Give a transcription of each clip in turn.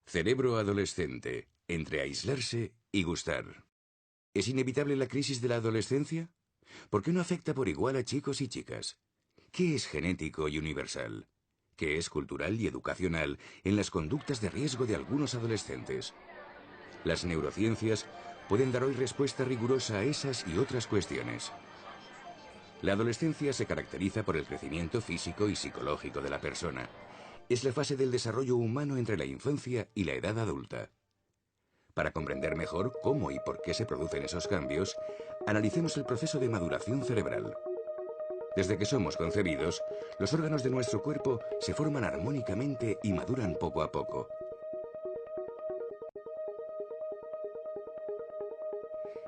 Cerebro adolescente, entre aislarse y gustar. ¿Es inevitable la crisis de la adolescencia? ¿Por qué no afecta por igual a chicos y chicas? ¿Qué es genético y universal? ¿Qué es cultural y educacional en las conductas de riesgo de algunos adolescentes? Las neurociencias pueden dar hoy respuesta rigurosa a esas y otras cuestiones. La adolescencia se caracteriza por el crecimiento físico y psicológico de la persona. Es la fase del desarrollo humano entre la infancia y la edad adulta. Para comprender mejor cómo y por qué se producen esos cambios, analicemos el proceso de maduración cerebral. Desde que somos concebidos, los órganos de nuestro cuerpo se forman armónicamente y maduran poco a poco.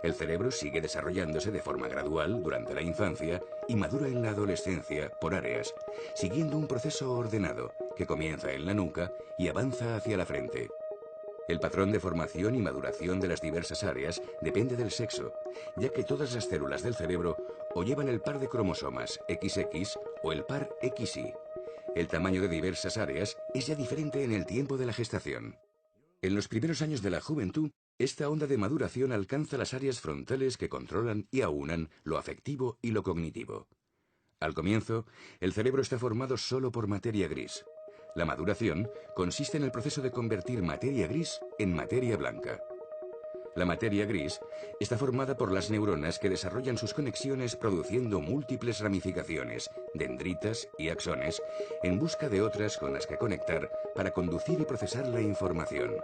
El cerebro sigue desarrollándose de forma gradual durante la infancia y madura en la adolescencia por áreas, siguiendo un proceso ordenado que comienza en la nuca y avanza hacia la frente. El patrón de formación y maduración de las diversas áreas depende del sexo, ya que todas las células del cerebro o llevan el par de cromosomas XX o el par XY. El tamaño de diversas áreas es ya diferente en el tiempo de la gestación. En los primeros años de la juventud, esta onda de maduración alcanza las áreas frontales que controlan y aunan lo afectivo y lo cognitivo. Al comienzo, el cerebro está formado solo por materia gris. La maduración consiste en el proceso de convertir materia gris en materia blanca. La materia gris está formada por las neuronas que desarrollan sus conexiones produciendo múltiples ramificaciones, dendritas y axones, en busca de otras con las que conectar para conducir y procesar la información.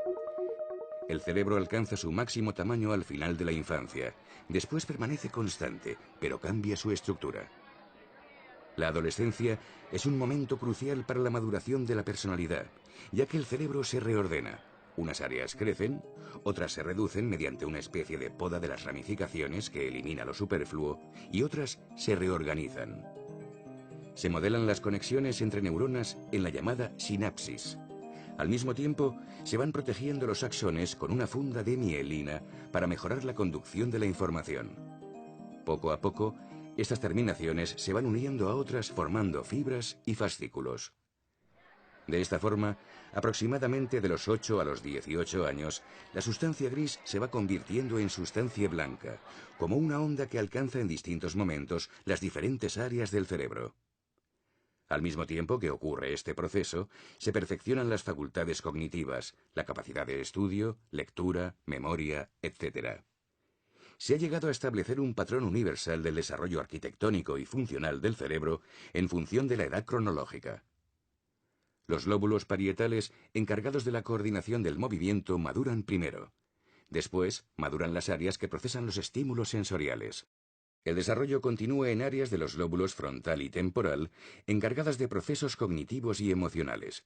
El cerebro alcanza su máximo tamaño al final de la infancia. Después permanece constante, pero cambia su estructura. La adolescencia es un momento crucial para la maduración de la personalidad, ya que el cerebro se reordena. Unas áreas crecen, otras se reducen mediante una especie de poda de las ramificaciones que elimina lo superfluo, y otras se reorganizan. Se modelan las conexiones entre neuronas en la llamada sinapsis. Al mismo tiempo, se van protegiendo los axones con una funda de mielina para mejorar la conducción de la información. Poco a poco, estas terminaciones se van uniendo a otras formando fibras y fascículos. De esta forma, aproximadamente de los 8 a los 18 años, la sustancia gris se va convirtiendo en sustancia blanca, como una onda que alcanza en distintos momentos las diferentes áreas del cerebro. Al mismo tiempo que ocurre este proceso, se perfeccionan las facultades cognitivas, la capacidad de estudio, lectura, memoria, etc. Se ha llegado a establecer un patrón universal del desarrollo arquitectónico y funcional del cerebro en función de la edad cronológica. Los lóbulos parietales, encargados de la coordinación del movimiento, maduran primero. Después, maduran las áreas que procesan los estímulos sensoriales. El desarrollo continúa en áreas de los lóbulos frontal y temporal, encargadas de procesos cognitivos y emocionales.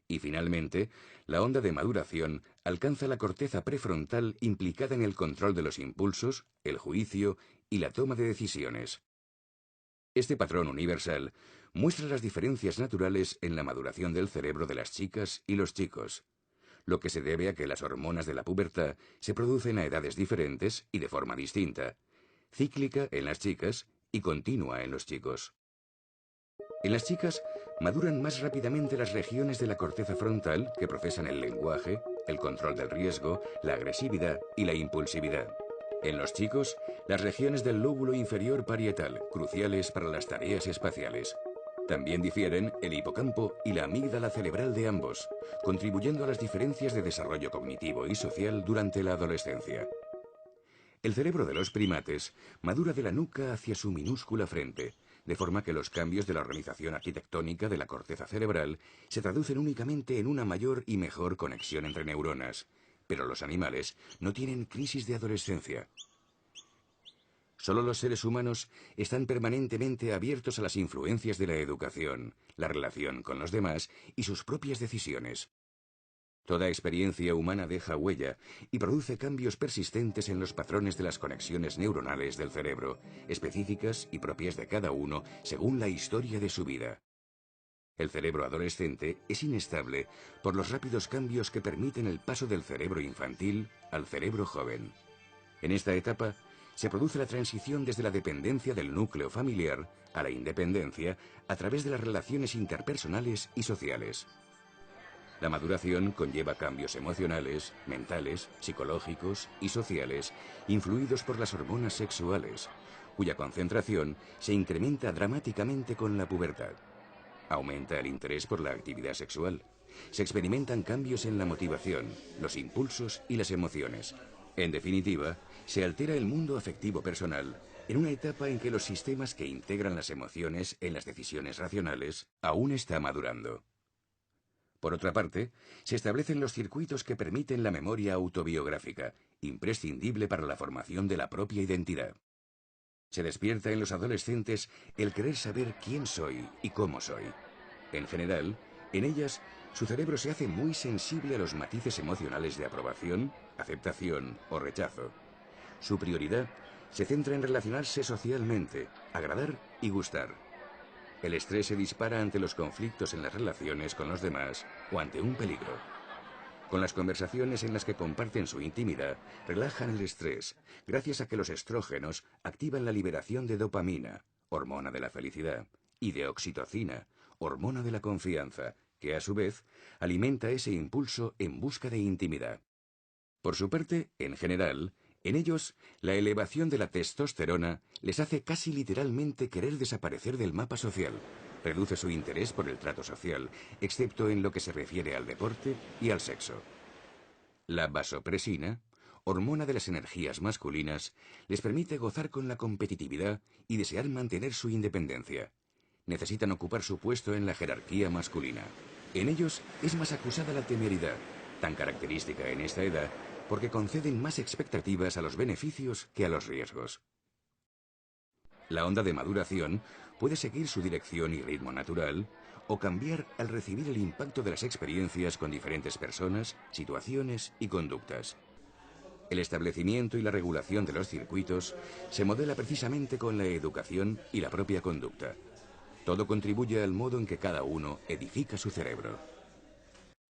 Y finalmente, la onda de maduración alcanza la corteza prefrontal implicada en el control de los impulsos, el juicio y la toma de decisiones. Este patrón universal muestra las diferencias naturales en la maduración del cerebro de las chicas y los chicos, lo que se debe a que las hormonas de la pubertad se producen a edades diferentes y de forma distinta, cíclica en las chicas y continua en los chicos. En las chicas maduran más rápidamente las regiones de la corteza frontal que procesan el lenguaje, el control del riesgo, la agresividad y la impulsividad. En los chicos, las regiones del lóbulo inferior parietal, cruciales para las tareas espaciales. También difieren el hipocampo y la amígdala cerebral de ambos, contribuyendo a las diferencias de desarrollo cognitivo y social durante la adolescencia. El cerebro de los primates madura de la nuca hacia su minúscula frente, de forma que los cambios de la organización arquitectónica de la corteza cerebral se traducen únicamente en una mayor y mejor conexión entre neuronas, pero los animales no tienen crisis de adolescencia. Solo los seres humanos están permanentemente abiertos a las influencias de la educación, la relación con los demás y sus propias decisiones. Toda experiencia humana deja huella y produce cambios persistentes en los patrones de las conexiones neuronales del cerebro, específicas y propias de cada uno según la historia de su vida. El cerebro adolescente es inestable por los rápidos cambios que permiten el paso del cerebro infantil al cerebro joven. En esta etapa, se produce la transición desde la dependencia del núcleo familiar a la independencia a través de las relaciones interpersonales y sociales. La maduración conlleva cambios emocionales, mentales, psicológicos y sociales, influidos por las hormonas sexuales, cuya concentración se incrementa dramáticamente con la pubertad. Aumenta el interés por la actividad sexual. Se experimentan cambios en la motivación, los impulsos y las emociones. En definitiva, se altera el mundo afectivo personal en una etapa en que los sistemas que integran las emociones en las decisiones racionales aún está madurando. Por otra parte, se establecen los circuitos que permiten la memoria autobiográfica, imprescindible para la formación de la propia identidad. Se despierta en los adolescentes el querer saber quién soy y cómo soy. En general, en ellas, su cerebro se hace muy sensible a los matices emocionales de aprobación, aceptación o rechazo. Su prioridad se centra en relacionarse socialmente, agradar y gustar. El estrés se dispara ante los conflictos en las relaciones con los demás o ante un peligro. Con las conversaciones en las que comparten su intimidad, relajan el estrés, gracias a que los estrógenos activan la liberación de dopamina, hormona de la felicidad, y de oxitocina, hormona de la confianza, que a su vez alimenta ese impulso en busca de intimidad. Por su parte, en general, en ellos, la elevación de la testosterona les hace casi literalmente querer desaparecer del mapa social. Reduce su interés por el trato social, excepto en lo que se refiere al deporte y al sexo. La vasopresina, hormona de las energías masculinas, les permite gozar con la competitividad y desear mantener su independencia. Necesitan ocupar su puesto en la jerarquía masculina. En ellos es más acusada la temeridad, tan característica en esta edad, porque conceden más expectativas a los beneficios que a los riesgos. La onda de maduración puede seguir su dirección y ritmo natural o cambiar al recibir el impacto de las experiencias con diferentes personas, situaciones y conductas. El establecimiento y la regulación de los circuitos se modela precisamente con la educación y la propia conducta. Todo contribuye al modo en que cada uno edifica su cerebro.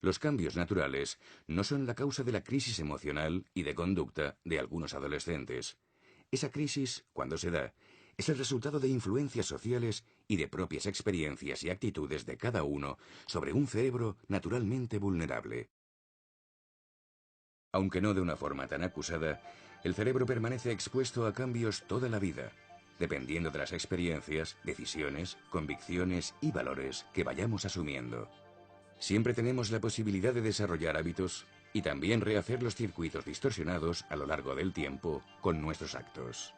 Los cambios naturales no son la causa de la crisis emocional y de conducta de algunos adolescentes. Esa crisis, cuando se da, es el resultado de influencias sociales y de propias experiencias y actitudes de cada uno sobre un cerebro naturalmente vulnerable. Aunque no de una forma tan acusada, el cerebro permanece expuesto a cambios toda la vida, dependiendo de las experiencias, decisiones, convicciones y valores que vayamos asumiendo. Siempre tenemos la posibilidad de desarrollar hábitos y también rehacer los circuitos distorsionados a lo largo del tiempo con nuestros actos.